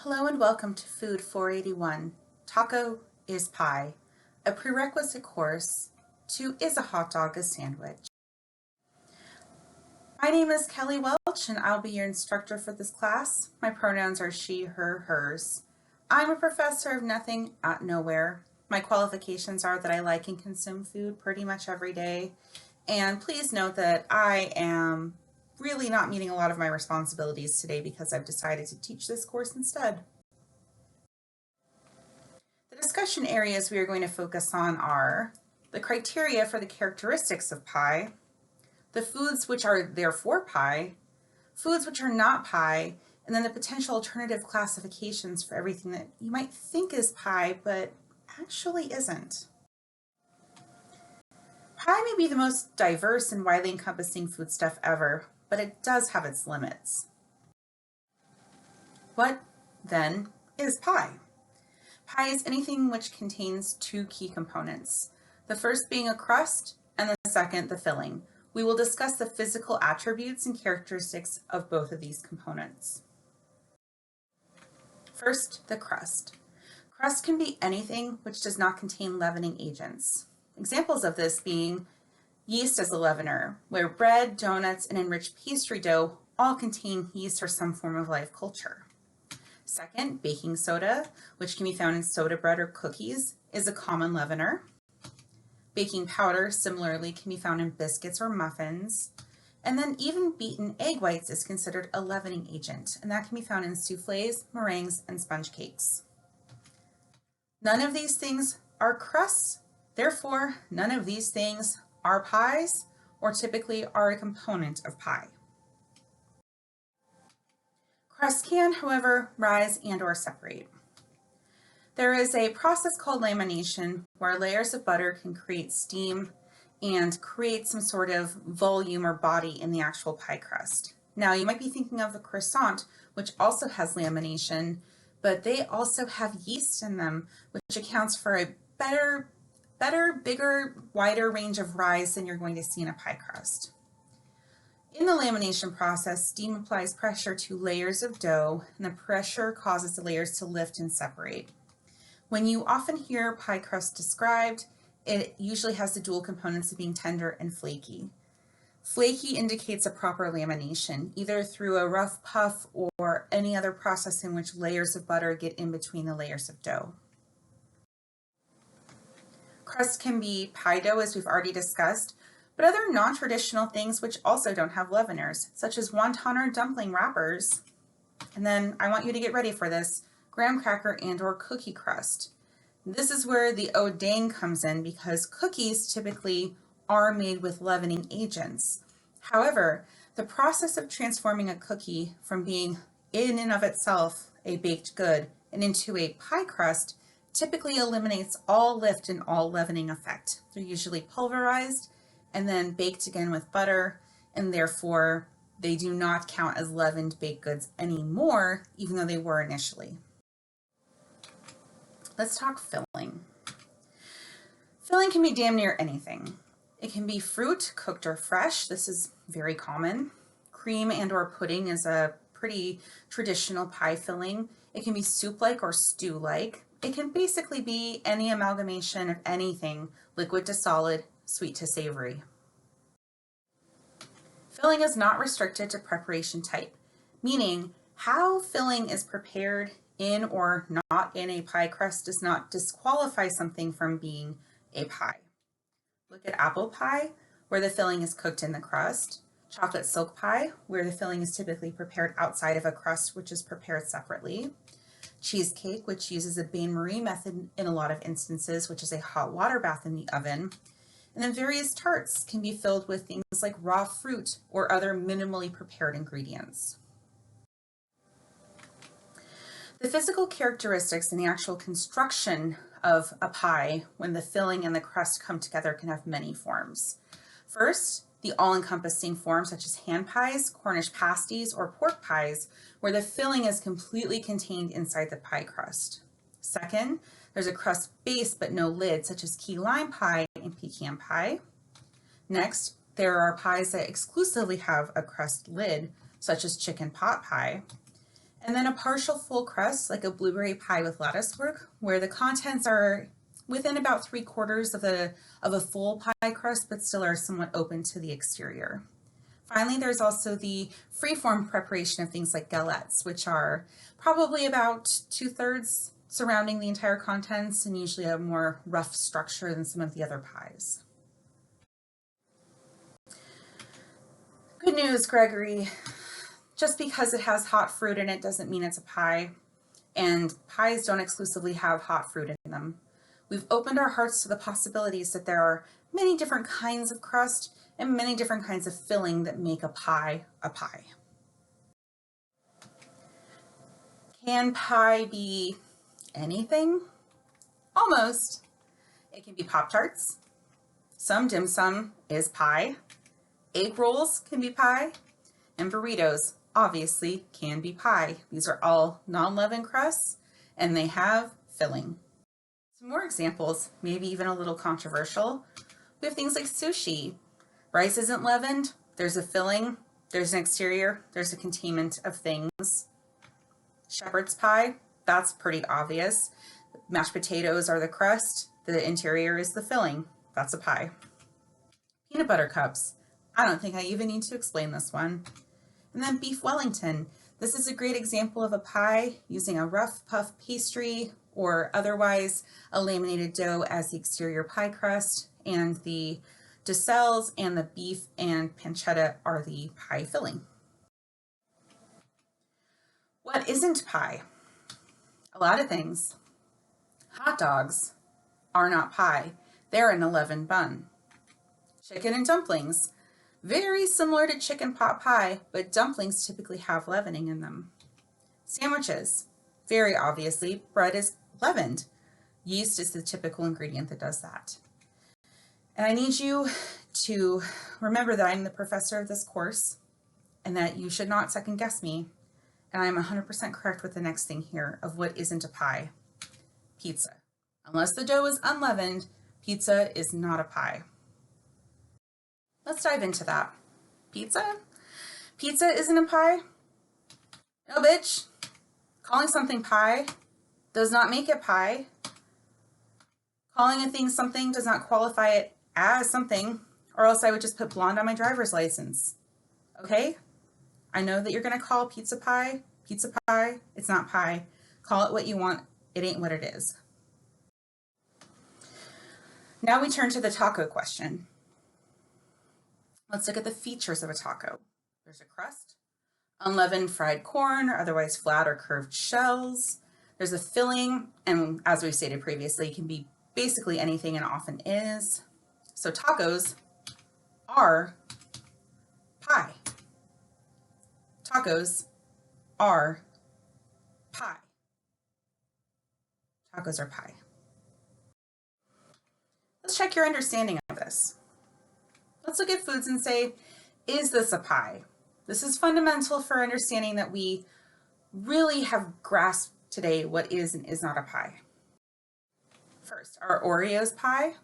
Hello and welcome to Food 481. Taco is pie. A prerequisite course to is a hot dog a sandwich. My name is Kelly Welch and I'll be your instructor for this class. My pronouns are she, her, hers. I'm a professor of nothing at nowhere. My qualifications are that I like and consume food pretty much every day. And please note that I am really not meeting a lot of my responsibilities today because I've decided to teach this course instead. The discussion areas we are going to focus on are the criteria for the characteristics of pie, the foods which are therefore pie, foods which are not pie, and then the potential alternative classifications for everything that you might think is pie but actually isn't. Pie may be the most diverse and widely encompassing foodstuff ever, but it does have its limits. What, then, is pie? Pie is anything which contains two key components, the first being a crust and the second the filling. We will discuss the physical attributes and characteristics of both of these components. First, the crust. Crust can be anything which does not contain leavening agents. Examples of this being yeast as a leavener, where bread, donuts, and enriched pastry dough all contain yeast or some form of live culture. Second, baking soda, which can be found in soda bread or cookies, is a common leavener. Baking powder, similarly, can be found in biscuits or muffins. And then even beaten egg whites is considered a leavening agent, and that can be found in soufflés, meringues, and sponge cakes. None of these things are crusts, therefore none of these things are pies, or typically are a component of pie. Crust can, however, rise and or separate. There is a process called lamination where layers of butter can create steam and create some sort of volume or body in the actual pie crust. Now you might be thinking of the croissant, which also has lamination, but they also have yeast in them, which accounts for a better, bigger, wider range of rise than you're going to see in a pie crust. In the lamination process, steam applies pressure to layers of dough, and the pressure causes the layers to lift and separate. When you often hear pie crust described, it usually has the dual components of being tender and flaky. Flaky indicates a proper lamination, either through a rough puff or any other process in which layers of butter get in between the layers of dough. Crust can be pie dough, as we've already discussed, but other non-traditional things which also don't have leaveners, such as wonton or dumpling wrappers. And then I want you to get ready for this, graham cracker and or cookie crust. This is where the oh dang comes in because cookies typically are made with leavening agents. However, the process of transforming a cookie from being in and of itself a baked good and into a pie crust typically eliminates all lift and all leavening effect. They're usually pulverized and then baked again with butter, and therefore they do not count as leavened baked goods anymore, even though they were initially. Let's talk filling. Filling can be damn near anything. It can be fruit, cooked or fresh. This is very common. Cream and or pudding is a pretty traditional pie filling. It can be soup-like or stew-like. It can basically be any amalgamation of anything, liquid to solid, sweet to savory. Filling is not restricted to preparation type, meaning how filling is prepared in or not in a pie crust does not disqualify something from being a pie. Look at apple pie, where the filling is cooked in the crust, chocolate silk pie, where the filling is typically prepared outside of a crust, which is prepared separately, cheesecake, which uses a bain-marie method in a lot of instances, which is a hot water bath in the oven. And then various tarts can be filled with things like raw fruit or other minimally prepared ingredients. The physical characteristics and the actual construction of a pie when the filling and the crust come together can have many forms. First, the all-encompassing forms such as hand pies, Cornish pasties, or pork pies, where the filling is completely contained inside the pie crust. Second, there's a crust base but no lid, such as key lime pie and pecan pie. Next, there are pies that exclusively have a crust lid, such as chicken pot pie. And then a partial full crust, like a blueberry pie with lattice work, where the contents are within about 3/4 of a full pie crust, but still are somewhat open to the exterior. Finally, there's also the free-form preparation of things like galettes, which are probably about 2/3 surrounding the entire contents and usually a more rough structure than some of the other pies. Good news, Gregory. Just because it has hot fruit in it doesn't mean it's a pie, and pies don't exclusively have hot fruit in them. We've opened our hearts to the possibilities that there are many different kinds of crust and many different kinds of filling that make a pie a pie. Can pie be anything? Almost. It can be Pop-Tarts. Some dim sum is pie. Egg rolls can be pie. And burritos, obviously, can be pie. These are all non-leavened crusts, and they have filling. Some more examples, maybe even a little controversial. We have things like sushi. Rice isn't leavened, there's a filling, there's an exterior, there's a containment of things. Shepherd's pie, that's pretty obvious. Mashed potatoes are the crust, the interior is the filling. That's a pie. Peanut butter cups. I don't think I even need to explain this one. And then beef Wellington. This is a great example of a pie using a rough puff pastry or otherwise a laminated dough as the exterior pie crust, and the decelles and the beef and pancetta are the pie filling. What isn't pie? A lot of things. Hot dogs are not pie. They're an 11 bun. Chicken and dumplings. Very similar to chicken pot pie, but dumplings typically have leavening in them. Sandwiches. Very obviously, bread is leavened. Yeast is the typical ingredient that does that. And I need you to remember that I'm the professor of this course and that you should not second guess me. And I'm 100% correct with the next thing here of what isn't a pie. Pizza. Unless the dough is unleavened, pizza is not a pie. Let's dive into that. Pizza? Pizza isn't a pie? No, bitch. Calling something pie does not make it pie. Calling a thing something does not qualify it as something, or else I would just put blonde on my driver's license. Okay? I know that you're going to call pizza pie. It's not pie. Call it what you want. It ain't what it is. Now we turn to the taco question. Let's look at the features of a taco. There's a crust, unleavened fried corn, or otherwise flat or curved shells. There's a filling, and as we stated previously, it can be basically anything and often is. So tacos are pie. Tacos are pie. Tacos are pie. Let's check your understanding of this. Let's look at foods and say, is this a pie? This is fundamental for understanding that we really have grasped today what is and is not a pie. First, are Oreos pie?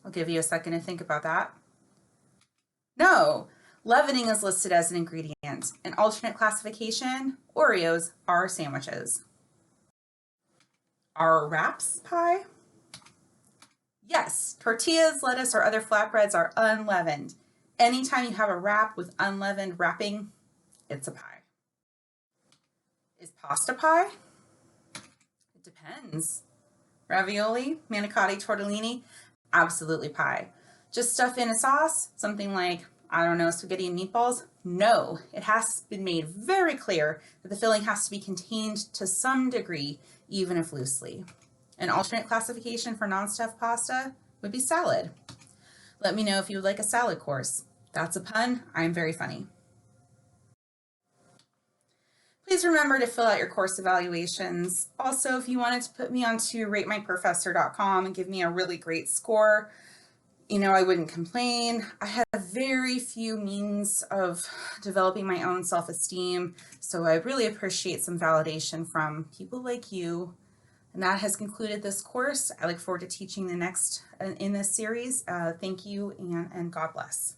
I'll give you a second to think about that. No, leavening is listed as an ingredient. An alternate classification, Oreos are sandwiches. Are wraps pie? Yes, tortillas, lettuce, or other flatbreads are unleavened. Anytime you have a wrap with unleavened wrapping, it's a pie. Is pasta pie? It depends. Ravioli, manicotti, tortellini, absolutely pie. Just stuff in a sauce, something like, I don't know, spaghetti and meatballs? No, it has been made very clear that the filling has to be contained to some degree, even if loosely. An alternate classification for non-stuffed pasta would be salad. Let me know if you would like a salad course. That's a pun. I'm very funny. Please remember to fill out your course evaluations. Also, if you wanted to put me onto ratemyprofessor.com and give me a really great score, I wouldn't complain. I have very few means of developing my own self-esteem, so I really appreciate some validation from people like you. And that has concluded this course. I look forward to teaching the next in this series. Thank you and God bless.